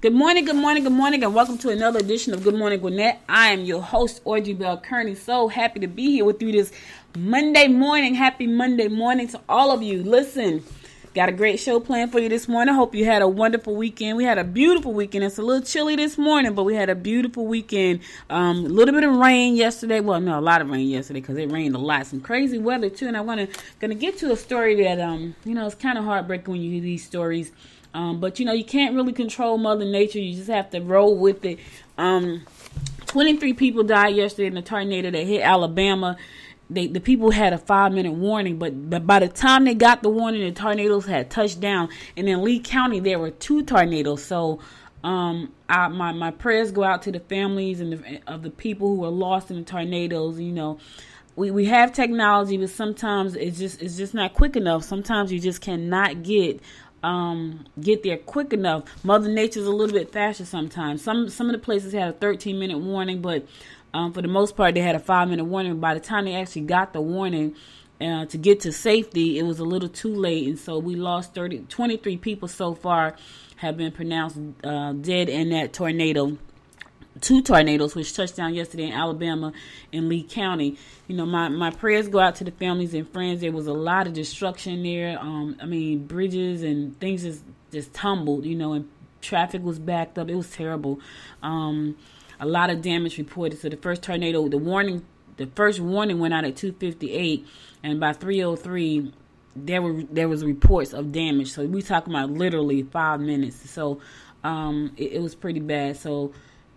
Good morning, good morning, good morning, and welcome to another edition of Good Morning Gwinnett. I am your host, Audrey Bell Kearney. So happy to be here with you this Monday morning. Happy Monday morning to all of you. Listen, got a great show planned for you this morning. Hope you had a wonderful weekend. We had a beautiful weekend. It's a little chilly this morning, but we had a beautiful weekend. A little bit of rain yesterday. Well, no, a lot of rain yesterday because it rained a lot. Some crazy weather too. And I'm gonna get to a story that it's kind of heartbreaking when you hear these stories. But you can't really control Mother Nature. You just have to roll with it. 23 people died yesterday in a tornado that hit Alabama. The people had a 5-minute warning, but by the time they got the warning, the tornadoes had touched down. And in Lee County, there were 2 tornadoes. So my prayers go out to the families and of the people who were lost in the tornadoes. We have technology, but sometimes it's just not quick enough. Sometimes you just cannot get there quick enough. Mother Nature's a little bit faster sometimes. Some of the places had a 13-minute warning, but for the most part, they had a 5-minute warning. By the time they actually got the warning to get to safety, it was a little too late, and so we lost 23 people so far have been pronounced dead in that tornado. 2 tornadoes which touched down yesterday in Alabama and Lee County. My prayers go out to the families and friends. There was a lot of destruction there. Bridges and things just tumbled, and traffic was backed up. It was terrible. A lot of damage reported. So the first tornado, the first warning went out at 2:58, and by 3:03 there was reports of damage. So we talking about literally 5 minutes. So it was pretty bad. So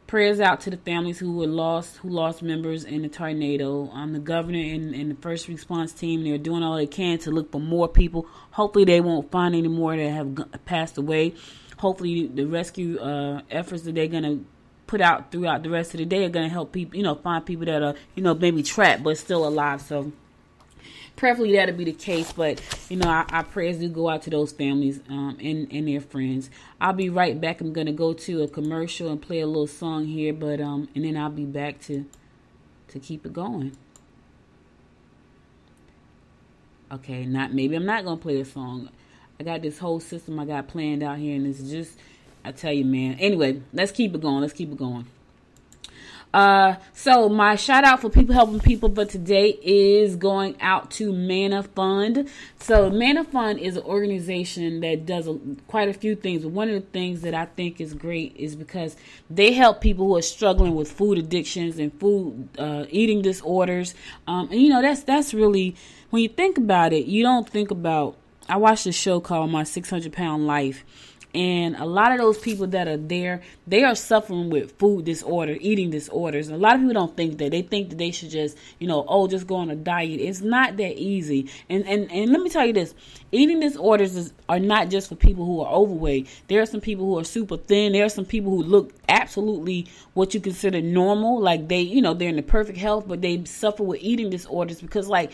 prayers out to the families who lost members in the tornado. The governor and the first response team, they're doing all they can to look for more people. Hopefully they won't find any more that have passed away. Hopefully the rescue efforts that they're going to put out throughout the rest of the day are going to help people, find people that are, maybe trapped but still alive. So preferably that'll be the case, but our prayers do go out to those families and their friends. I'll be right back. I'm gonna go to a commercial and play a little song here, but and then I'll be back to keep it going. Okay, maybe I'm not gonna play a song. I got this whole system I got planned out here, and it's just, I tell you, man. Anyway, let's keep it going. So my shout out for people helping people for today is going out to Manna Fund. So Manna Fund is an organization that does quite a few things. But one of the things that I think is great is because they help people who are struggling with food addictions and food eating disorders. That's really, when you think about it, you don't think about. I watched a show called My 600-Pound Life. And a lot of those people that are there, they are suffering with food disorder, eating disorders. And a lot of people don't think that. They think that they should just, just go on a diet. It's not that easy. And let me tell you this. Eating disorders are not just for people who are overweight. There are some people who are super thin. There are some people who look absolutely what you consider normal. Like they're in the perfect health, but they suffer with eating disorders because like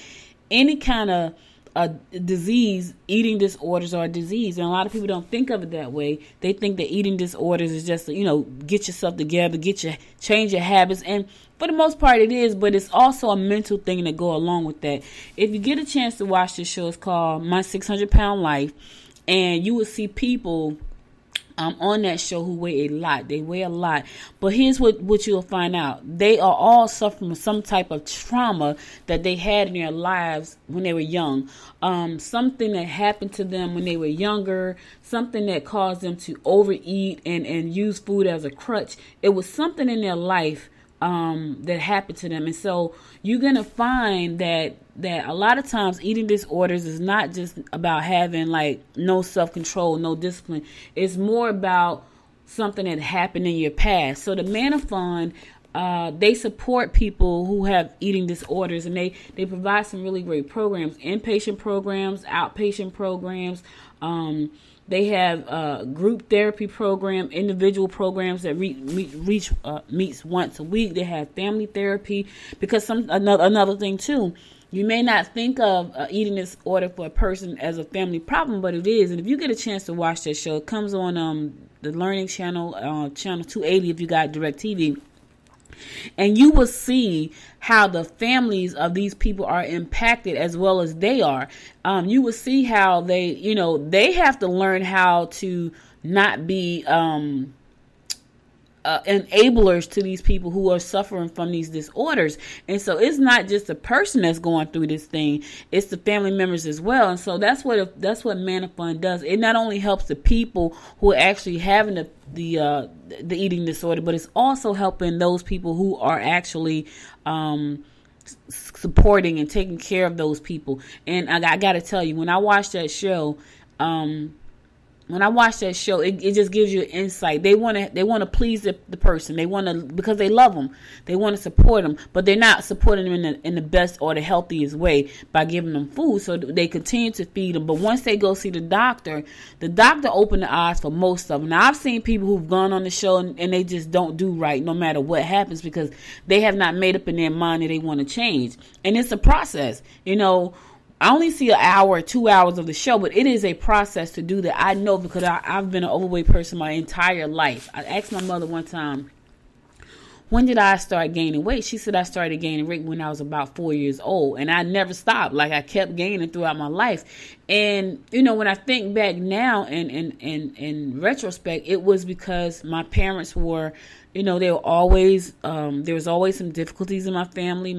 any kind of a disease, eating disorders are a disease, and a lot of people don't think of it that way. They think that eating disorders is just get yourself together, change your habits, and for the most part it is, but it's also a mental thing that go along with that. If you get a chance to watch this show, it's called My 600-Pound Life, and you will see people on that show who weigh a lot. They weigh a lot. But here's what you'll find out. They are all suffering from some type of trauma that they had in their lives when they were young. Something that happened to them when they were younger, something that caused them to overeat and use food as a crutch. It was something in their life that happened to them. And so you're going to find that a lot of times eating disorders is not just about having like no self-control, no discipline. It's more about something that happened in your past. So the Manna Fund, they support people who have eating disorders, and they provide some really great programs, inpatient programs, outpatient programs. They have group therapy program, individual programs that meets once a week. They have family therapy because another thing too. You may not think of eating disorder for a person as a family problem, but it is. And if you get a chance to watch that show, it comes on the Learning Channel, channel 280 if you got DirecTV. And you will see how the families of these people are impacted as well as they are. You will see how they have to learn how to not be enablers to these people who are suffering from these disorders. And so it's not just the person that's going through this thing, it's the family members as well. And so that's what Mana Fund does. It not only helps the people who are actually having the eating disorder, but it's also helping those people who are actually supporting and taking care of those people. And I got to tell you, when I watched that show, it just gives you insight. They want to please the person. They want to, because they love them. They want to support them, but they're not supporting them in the best or the healthiest way by giving them food. So they continue to feed them. But once they go see the doctor opened the eyes for most of them. Now, I've seen people who've gone on the show and they just don't do right no matter what happens, because they have not made up in their mind that they want to change. And it's a process, I only see an hour or 2 hours of the show, but it is a process to do that. I know, because I've been an overweight person my entire life. I asked my mother one time, when did I start gaining weight? She said I started gaining weight when I was about 4 years old, and I never stopped. Like, I kept gaining throughout my life. And, when I think back now and in retrospect, it was because my parents were, they were always, there was always some difficulties in my family.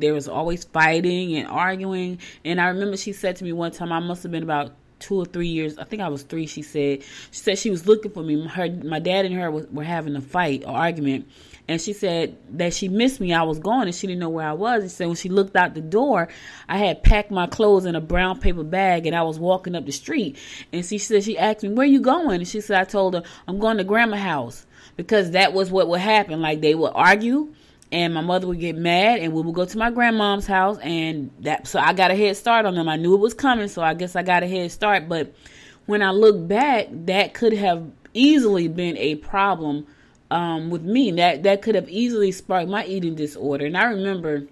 There was always fighting and arguing. And I remember she said to me one time, I must have been about 2 or 3 years. I think I was 3. She said she was looking for me. My dad and her were having a fight or argument. And she said that she missed me. I was gone and she didn't know where I was. And she said when she looked out the door, I had packed my clothes in a brown paper bag and I was walking up the street. And she asked me, where you going? And she said, I told her, I'm going to grandma's house. Because that was what would happen. Like, they would argue and my mother would get mad and we would go to my grandmom's house, so I got a head start on them. I knew it was coming, so I guess I got a head start. But when I look back, that could have easily been a problem with me. That could have easily sparked my eating disorder. And I remember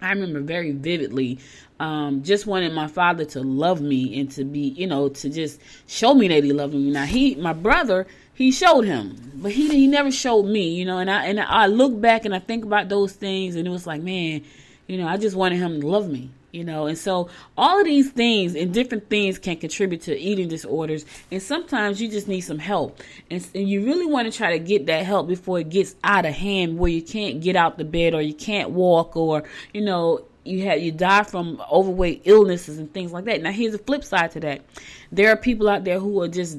very vividly just wanting my father to love me and to be, to just show me that he loved me. Now, my brother, he showed him, but he never showed me, and I look back and I think about those things, and it was like, man, I just wanted him to love me, and so all of these things and different things can contribute to eating disorders, and sometimes you just need some help, and you really want to try to get that help before it gets out of hand, where you can't get out the bed or you can't walk, or you die from overweight illnesses and things like that. Now, here's the flip side to that. There are people out there who are just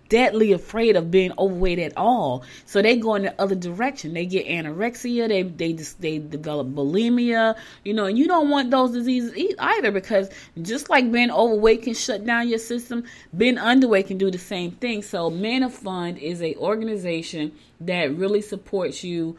deadly afraid of being overweight at all. So they go in the other direction. They get anorexia. They develop bulimia, and you don't want those diseases either, because just like being overweight can shut down your system, being underweight can do the same thing. So Mana Fund is an organization that really supports you,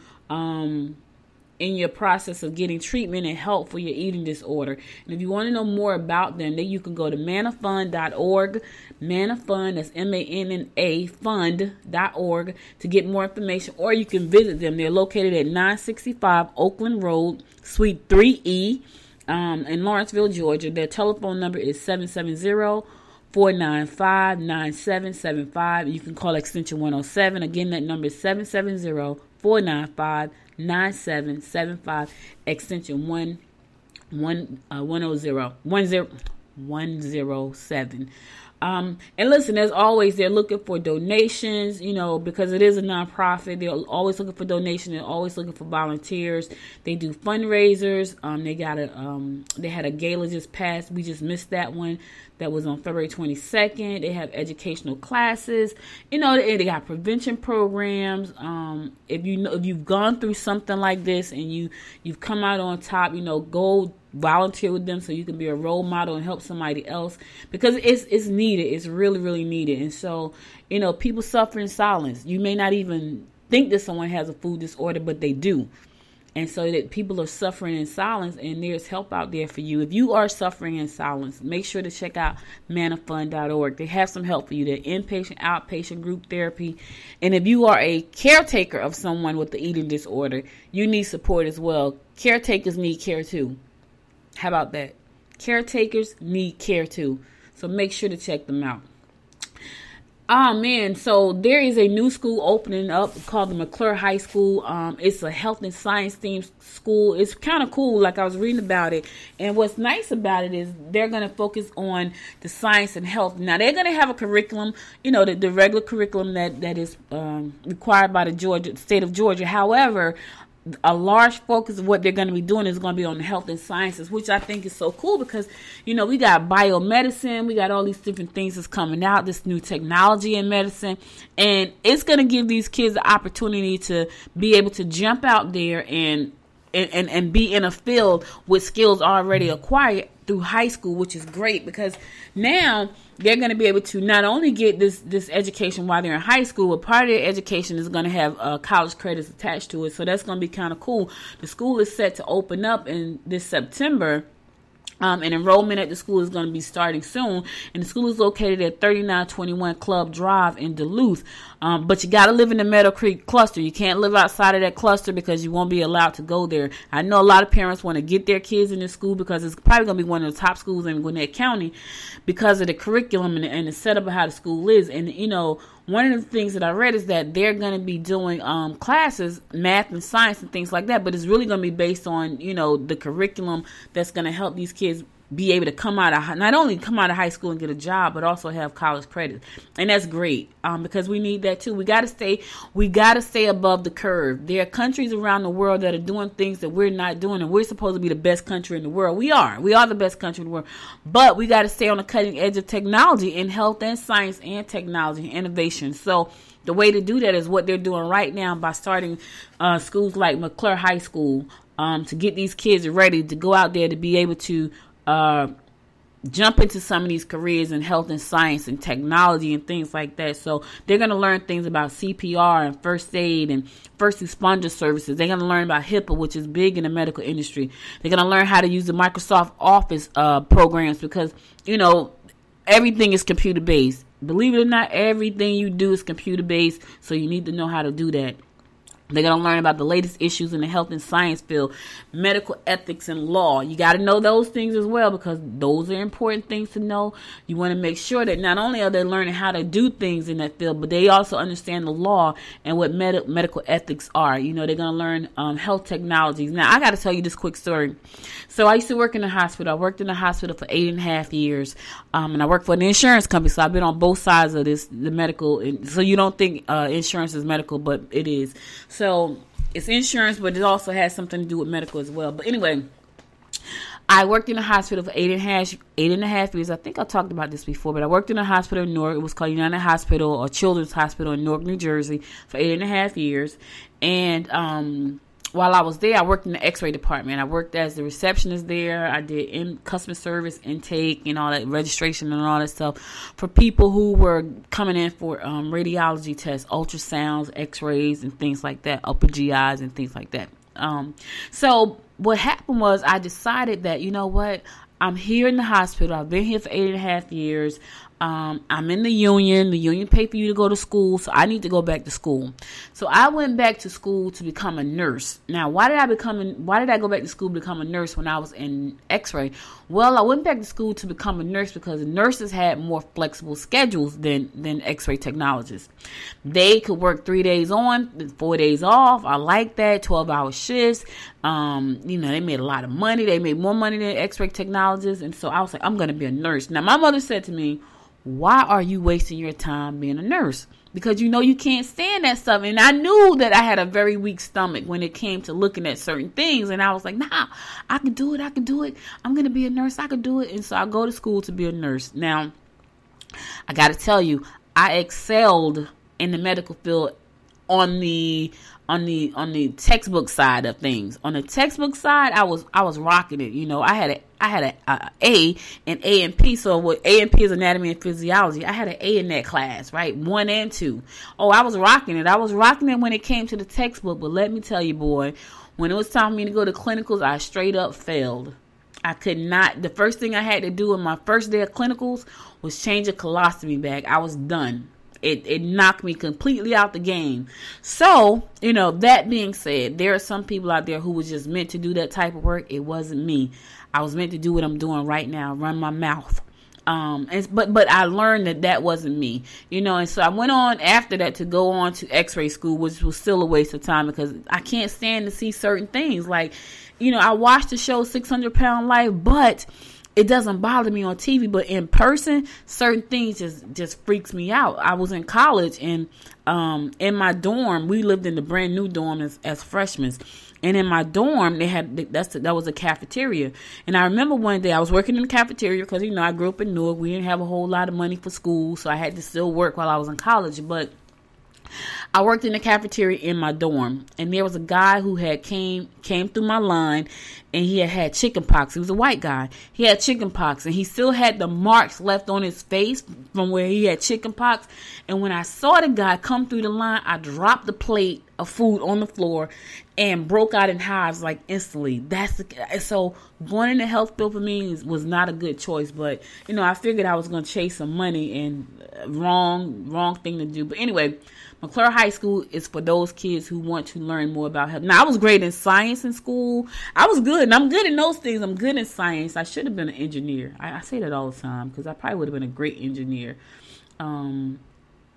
in your process of getting treatment and help for your eating disorder. And if you want to know more about them, then you can go to manafund.org. Manafund, that's MANNA fund.org, to get more information, or you can visit them. They're located at 965 Oakland Road, Suite 3E, in Lawrenceville, Georgia. Their telephone number is 770-495-9775. You can call extension 107. Again, that number is 770-495-9775, extension 107. And listen, as always, they're looking for donations, because it is a nonprofit. They're always looking for donations. They're always looking for volunteers. They do fundraisers. They had a gala just passed. We just missed that one. That was on February 22nd. They have educational classes. They got prevention programs. If you've gone through something like this and you've come out on top, go volunteer with them so you can be a role model and help somebody else, because it's needed. It's really, really needed. And so, people suffer in silence. You may not even think that someone has a food disorder, but they do. And so that people are suffering in silence, and there's help out there for you. If you are suffering in silence, make sure to check out manafund.org. They have some help for you. They're inpatient, outpatient, group therapy. And if you are a caretaker of someone with the eating disorder, you need support as well. Caretakers need care too. How about that? Caretakers need care too. So make sure to check them out. Oh man, so there is a new school opening up called the McClure High School. It's a health and science themed school. It's kind of cool. Like, I was reading about it, and what's nice about it is they're going to focus on the science and health. Now they're going to have a curriculum, the regular curriculum that is required by the state of Georgia. However, a large focus of what they're going to be doing is going to be on health and sciences, which I think is so cool because, we got biomedicine, we got all these different things that's coming out, this new technology in medicine, and it's going to give these kids the opportunity to be able to jump out there and be in a field with skills already acquired through high school, which is great because now they're going to be able to not only get this education while they're in high school, but part of their education is going to have college credits attached to it. So that's going to be kind of cool. The school is set to open up in this September. And enrollment at the school is going to be starting soon. And the school is located at 3921 Club Drive in Duluth. But you got to live in the Meadow Creek cluster. You can't live outside of that cluster because you won't be allowed to go there. I know a lot of parents want to get their kids in this school because it's probably going to be one of the top schools in Gwinnett County because of the curriculum and the setup of how the school is. And, one of the things that I read is that they're going to be doing classes, math and science and things like that, but it's really going to be based on, the curriculum that's going to help these kids be able to not only come out of high school and get a job, but also have college credit. And that's great because we need that too. We got to stay above the curve. There are countries around the world that are doing things that we're not doing, and we're supposed to be the best country in the world. We are the best country in the world, but we got to stay on the cutting edge of technology in health and science and technology and innovation. So the way to do that is what they're doing right now by starting schools like McClure High School to get these kids ready to go out there to be able to jump into some of these careers in health and science and technology and things like that. So they're going to learn things about CPR and first aid and first responder services. They're going to learn about HIPAA, which is big in the medical industry. They're going to learn how to use the Microsoft Office programs because, everything is computer based. Believe it or not, everything you do is computer based. So you need to know how to do that. They're going to learn about the latest issues in the health and science field, medical ethics and law. You got to know those things as well because those are important things to know. You want to make sure that not only are they learning how to do things in that field, but they also understand the law and what medical ethics are. They're going to learn health technologies. Now, I got to tell you this quick story. So I used to work in the hospital. I worked in the hospital for 8.5 years, and I worked for an insurance company. So I've been on both sides of the medical. So you don't think insurance is medical, but it is. So it's insurance, but it also has something to do with medical as well. But anyway, I worked in a hospital for 8.5 years. I think I talked about this before, but I worked in a hospital in Newark. It was called United Hospital or Children's Hospital in Newark, New Jersey for 8.5 years. And while I was there, I worked in the x-ray department. I worked as the receptionist there. I did customer service, intake, and all that, registration and all that stuff for people who were coming in for radiology tests, ultrasounds, x-rays, and things like that, upper GIs and things like that. So what happened was I decided that, I'm here in the hospital. I've been here for 8.5 years. I'm in the union. The union paid for you to go to school, so I need to go back to school. So I went back to school to become a nurse. Now, why did I go back to school to become a nurse when I was in X-ray? Well, I went back to school to become a nurse because nurses had more flexible schedules than X-ray technologists. They could work 3 days on, 4 days off. I like that, 12-hour shifts. They made a lot of money. They made more money than X-ray technologists. And so I was like, I'm going to be a nurse. Now, my mother said to me, why are you wasting your time being a nurse? Because you can't stand that stuff. And I knew that I had a very weak stomach when it came to looking at certain things. And I was like, nah, I can do it. I'm going to be a nurse. I can do it. And so I go to school to be a nurse. Now, I got to tell you, I excelled in the medical field on the textbook side of things. On the textbook side, I was rocking it. I had a A in A&P. So what A&P is anatomy and physiology. I had an A in that class, right? 1 and 2. Oh, I was rocking it. I was rocking it when it came to the textbook. But let me tell you, boy, when it was time for me to go to clinicals, I straight up failed. I could not. The first thing I had to do on my first day of clinicals was change a colostomy bag. I was done. It knocked me completely out the game. So, that being said, there are some people out there who was just meant to do that type of work. It wasn't me. I was meant to do what I'm doing right now, run my mouth. But I learned that wasn't me, and so I went on after that to go on to X-ray school, which was still a waste of time because I can't stand to see certain things. Like, I watched the show 600 Pound Life, but it doesn't bother me on TV, but in person, certain things just freaks me out. I was in college, and in my dorm, we lived in the brand new dorm as freshmen. And in my dorm, that was a cafeteria. And I remember one day I was working in the cafeteria because, I grew up in Newark. We didn't have a whole lot of money for school, so I had to still work while I was in college. But I worked in the cafeteria in my dorm, and there was a guy who had came through my line, and he had chicken pox. He was a white guy. He had chicken pox, and he still had the marks left on his face from where he had chicken pox. And when I saw the guy come through the line, I dropped the plate of food on the floor and broke out in hives like instantly. So going in the health field for me was not a good choice, but I figured I was going to chase some money, and wrong thing to do. But anyway, McClure High School is for those kids who want to learn more about health. Now, I was great in science in school. I was good, and I'm good in those things. I'm good in science. I should have been an engineer. I say that all the time because I probably would have been a great engineer.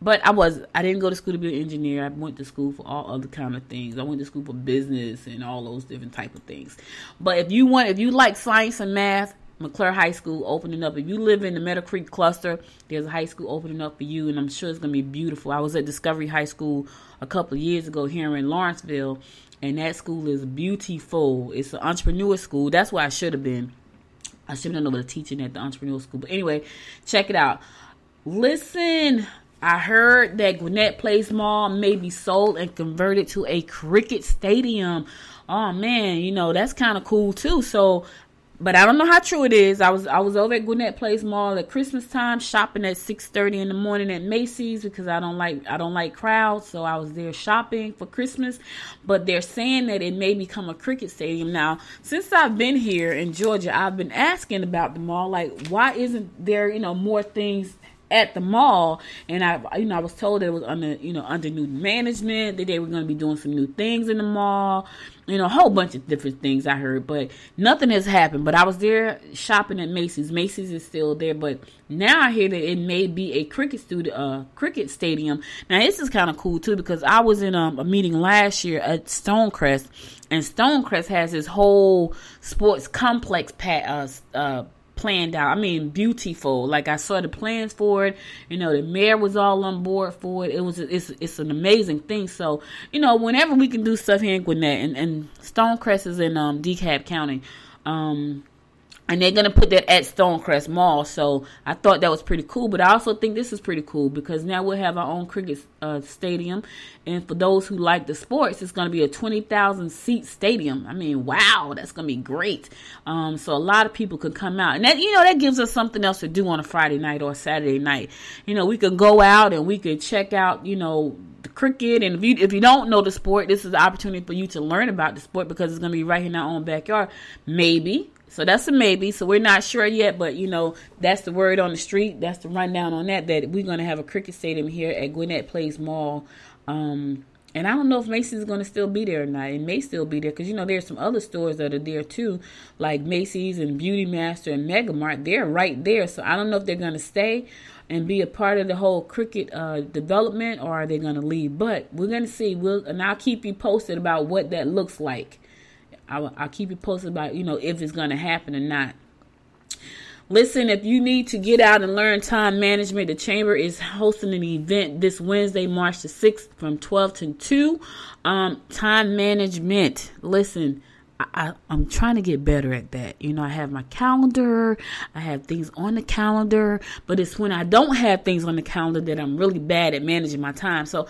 But I didn't go to school to be an engineer. I went to school for all other kind of things. I went to school for business and all those different type of things. But if you like science and math, McClure High School opening up. If you live in the Meadow Creek cluster, there's a high school opening up for you, and I'm sure it's going to be beautiful. I was at Discovery High School a couple of years ago here in Lawrenceville, and that school is beautiful. It's an entrepreneur school. That's where I should have been. I should have done over the teaching at the entrepreneur school. But anyway, check it out. Listen, I heard that Gwinnett Place Mall may be sold and converted to a cricket stadium. Oh, man, that's kind of cool, too. So, but I don't know how true it is. I was over at Gwinnett Place Mall at Christmas time, shopping at 6:30 in the morning at Macy's because I don't like crowds. So I was there shopping for Christmas. But they're saying that it may become a cricket stadium. Now, since I've been here in Georgia, I've been asking about the mall. Like, why isn't there more things at the mall? And I was told that it was under new management, that they were going to be doing some new things in the mall, a whole bunch of different things I heard, but nothing has happened. But I was there shopping at Macy's. Macy's is still there, but now I hear that it may be a cricket stadium. Now this is kind of cool too, because I was in a meeting last year at Stonecrest, and Stonecrest has this whole sports complex planned out. I mean, beautiful. Like, I saw the plans for it. The mayor was all on board for it. It's an amazing thing. So, whenever we can do stuff here in Gwinnett, and Stonecrest is in DeKalb County, and they're going to put that at Stonecrest Mall. So I thought that was pretty cool. But I also think this is pretty cool because now we'll have our own cricket stadium. And for those who like the sports, it's going to be a 20,000 seat stadium. I mean, wow, that's going to be great. So a lot of people could come out. And that, that gives us something else to do on a Friday night or a Saturday night. We could go out and we could check out, the cricket. And if you don't know the sport, this is the opportunity for you to learn about the sport because it's going to be right in our own backyard. Maybe. So that's a maybe. So we're not sure yet, but that's the word on the street. That's the rundown on that we're going to have a cricket stadium here at Gwinnett Place Mall. And I don't know if Macy's is going to still be there or not. It may still be there because, there's some other stores that are there too, like Macy's and Beauty Master and Mega Mart. They're right there. So I don't know if they're going to stay and be a part of the whole cricket development, or are they going to leave? But we're going to see. And I'll keep you posted about what that looks like. I'll keep you posted about, if it's going to happen or not. Listen, if you need to get out and learn time management, the Chamber is hosting an event this Wednesday, March the 6th from 12 to 2. Time management. Listen, I'm trying to get better at that. I have my calendar. I have things on the calendar. But it's when I don't have things on the calendar that I'm really bad at managing my time. So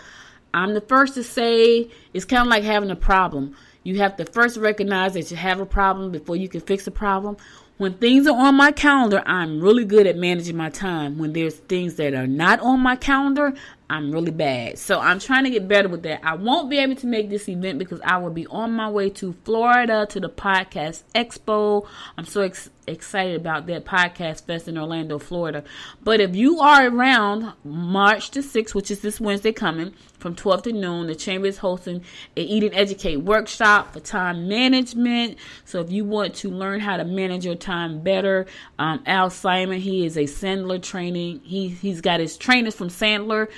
I'm the first to say it's kind of like having a problem. You have to first recognize that you have a problem before you can fix the problem. When things are on my calendar, I'm really good at managing my time. When there's things that are not on my calendar, I'm really bad. So I'm trying to get better with that. I won't be able to make this event because I will be on my way to Florida to the Podcast Expo. I'm so excited about that Podcast Fest in Orlando, Florida. But if you are around March the 6th, which is this Wednesday coming, from 12 to noon, the Chamber is hosting an Eat and Educate workshop for time management. So if you want to learn how to manage your time better, Al Simon, he is a Sandler training. He's got his trainers from Sandler,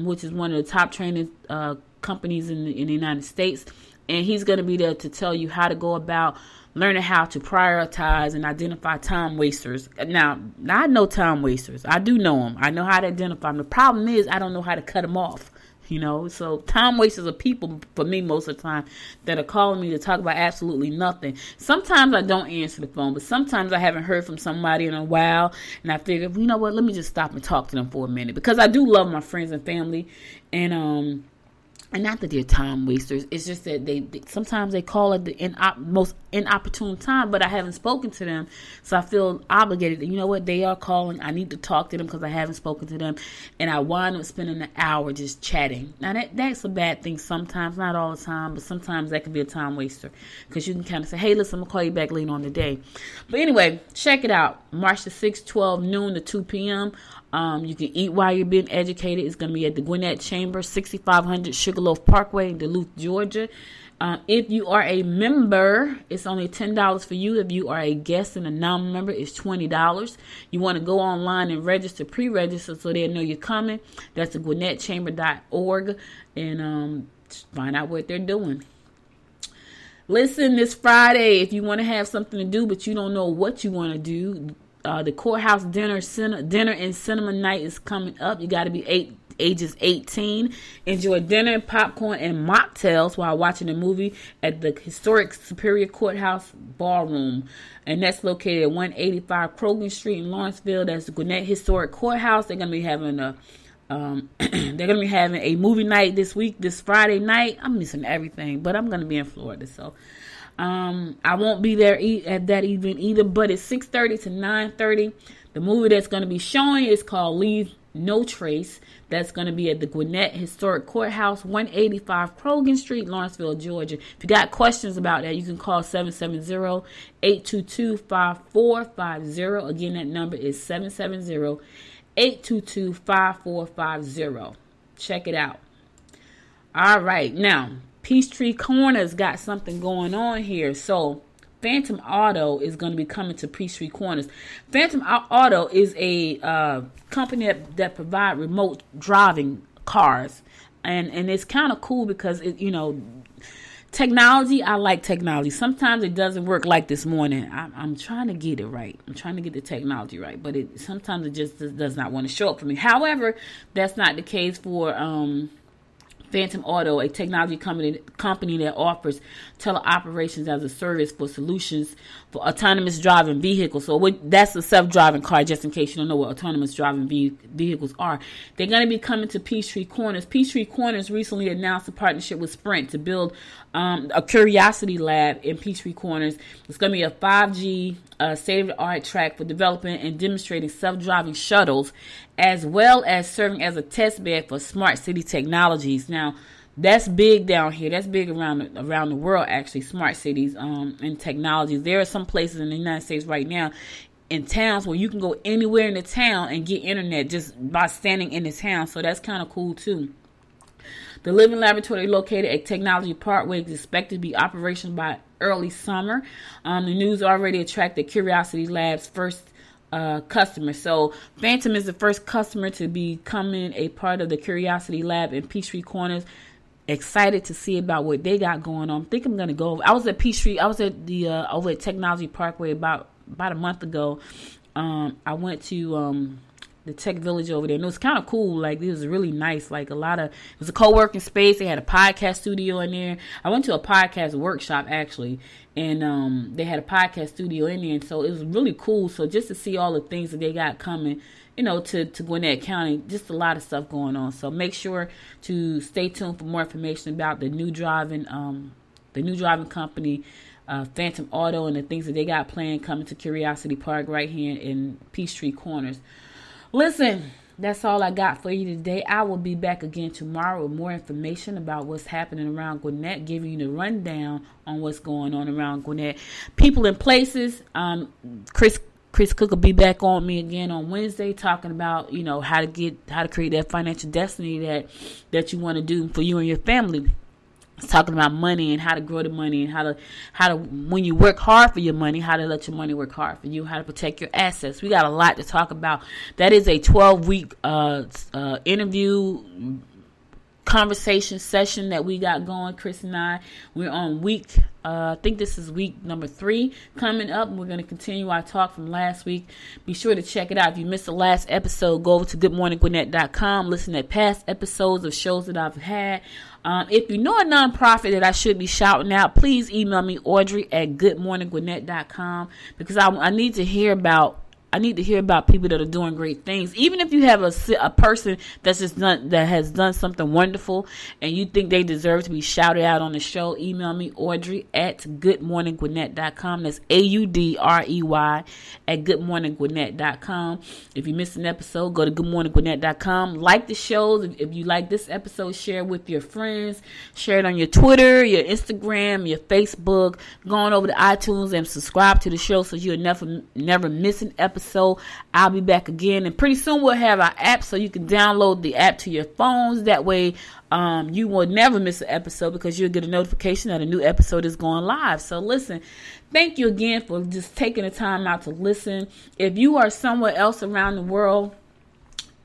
which is one of the top training companies in the United States. And he's going to be there to tell you how to go about learning how to prioritize and identify time wasters. Now, I know time wasters. I do know them. I know how to identify them. The problem is I don't know how to cut them off. So time wasters are people, for me most of the time, that are calling me to talk about absolutely nothing. Sometimes I don't answer the phone, but sometimes I haven't heard from somebody in a while, and I figure, you know what, let me just stop and talk to them for a minute, because I do love my friends and family, and not that they're time wasters. It's just that they sometimes they call at the most inopportune time, but I haven't spoken to them, so I feel obligated. You know what? They are calling. I need to talk to them because I haven't spoken to them, and I wind up spending an hour just chatting. Now that's a bad thing sometimes, not all the time, but sometimes that can be a time waster because you can kind of say, "Hey, listen, I'm gonna call you back later on the day." But anyway, check it out. March the 6th, 12 noon to 2 p.m. You can eat while you're being educated. It's going to be at the Gwinnett Chamber, 6500 Sugarloaf Parkway in Duluth, Georgia. If you are a member, it's only $10 for you. If you are a guest and a non-member, it's $20. You want to go online and register, pre-register, so they know you're coming. That's the GwinnettChamber.org, and find out what they're doing. Listen, this Friday, if you want to have something to do, but you don't know what you want to do, the courthouse dinner and cinema night is coming up. You got to be ages 18. Enjoy dinner, popcorn, and mocktails while watching a movie at the historic Superior Courthouse Ballroom, and that's located at 185 Croghan Street in Lawrenceville. That's the Gwinnett Historic Courthouse. They're gonna be having a movie night this Friday night. I'm missing everything, but I'm gonna be in Florida, so. I won't be there at that event either, but it's 6:30 to 9:30. The movie that's going to be showing is called Leave No Trace. That's going to be at the Gwinnett Historic Courthouse, 185 Croghan Street, Lawrenceville, Georgia. If you got questions about that, you can call 770-822-5450. Again, that number is 770-822-5450. Check it out. All right, now, Peachtree Corners got something going on here. So Phantom Auto is going to be coming to Peachtree Corners. Phantom Auto is a company that provide remote driving cars, and it's kind of cool because technology. I like technology. Sometimes it doesn't work like this morning. I'm trying to get it right. I'm trying to get the technology right, but sometimes it just does not want to show up for me. However, that's not the case for Phantom Auto, a technology company that offers teleoperations as a service for solutions for autonomous driving vehicles. So that's a self-driving car, just in case you don't know what autonomous driving vehicles are. They're going to be coming to Peachtree Corners. Peachtree Corners recently announced a partnership with Sprint to build a curiosity lab in Peachtree Corners. It's going to be a 5G state-of-the-art track for developing and demonstrating self-driving shuttles, as well as serving as a test bed for smart city technologies. Now, that's big down here. That's big around the world, actually, smart cities and technologies. There are some places in the United States right now in towns where you can go anywhere in the town and get internet just by standing in the town. So that's kind of cool, too. The Living Laboratory located at Technology Parkway is expected to be operational by early summer. The news already attracted Curiosity Lab's first customer. So Phantom is the first customer to be becoming a part of the Curiosity Lab in Peachtree Corners. Excited to see about what they got going on. I think I'm gonna go. I was at Peachtree. I was at the over at Technology Parkway about a month ago. I went to the Tech Village over there, and it was kind of cool. Like, it was really nice. Like, it was a co-working space. They had a podcast studio in there. I went to a podcast workshop actually, and they had a podcast studio in there, and so it was really cool. So just to see all the things that they got coming, to Gwinnett County, just a lot of stuff going on. So make sure to stay tuned for more information about the new driving company, Phantom Auto, and the things that they got planned coming to Curiosity Park right here in Peachtree Corners. Listen, That's all I got for you today. I will be back again tomorrow with more information about what's happening around Gwinnett, giving you the rundown on what's going on around Gwinnett. People and places. Chris Cook will be back on me again on Wednesday, talking about, you know, how to create that financial destiny that you want to do for you and your family. It's talking about money and how to grow the money, and how to when you work hard for your money, how to let your money work hard for you, how to protect your assets. We got a lot to talk about. That is a 12-week interview conversation session that we got going, Chris and I. We're on I think this is week number 3 coming up. We're going to continue our talk from last week. Be sure to check it out. If you missed the last episode, go over to goodmorninggwinnett.com. Listen to past episodes of shows that I've had. If you know a nonprofit that I should be shouting out, please email me, Audrey at goodmorninggwinnett.com, because I need to hear about people that are doing great things. Even if you have a person that has done something wonderful and you think they deserve to be shouted out on the show, email me, Audrey at goodmorninggwinnett.com. That's AUDREY at goodmorninggwinnett.com. If you missed an episode, go to goodmorninggwinnett.com. Like the shows. If you like this episode, share it with your friends. Share it on your Twitter, your Instagram, your Facebook. Go on over to iTunes and subscribe to the show so you'll never miss an episode. I'll be back again, and pretty soon we'll have our app, so you can download the app to your phones. That way you will never miss an episode, because you'll get a notification that a new episode is going live. So listen, thank you again for just taking the time out to listen. If you are somewhere else around the world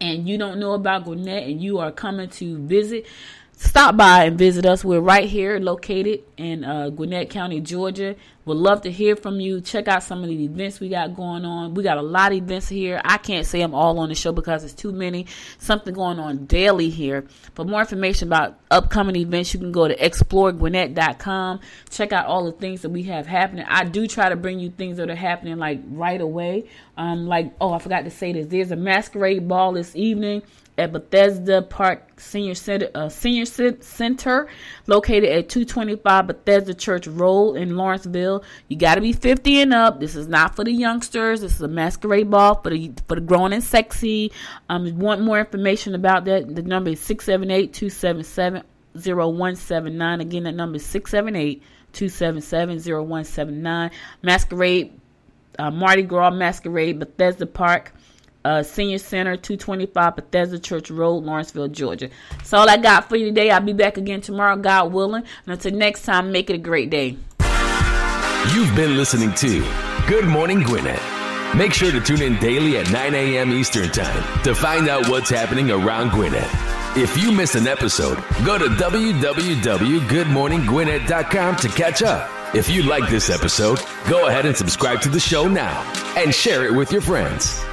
and you don't know about Gwinnett and you are coming to visit, stop by and visit us. We're right here located in Gwinnett County, Georgia. Would love to hear from you. Check out some of the events we got going on. We got a lot of events here. I can't say them all on the show because it's too many. Something going on daily here. For more information about upcoming events, you can go to exploregwinnett.com. Check out all the things that we have happening. I do try to bring you things that are happening like right away. I forgot to say this. There's a masquerade ball this evening at Bethesda Park Senior Center, located at 225 Bethesda Church Road in Lawrenceville. You got to be 50 and up. This is not for the youngsters. This is a masquerade ball for the grown and sexy. If you want more information about that, the number is 678-277-0179. Again, that number is 678-277-0179. Masquerade, Mardi Gras Masquerade, Bethesda Park Senior Center, 225 Bethesda Church Road, Lawrenceville, Georgia. That's all I got for you today. I'll be back again tomorrow, God willing. And until next time, make it a great day. You've been listening to Good Morning Gwinnett. Make sure to tune in daily at 9 a.m. Eastern Time to find out what's happening around Gwinnett. If you miss an episode, go to www.goodmorninggwinnett.com to catch up. If you like this episode, go ahead and subscribe to the show now and share it with your friends.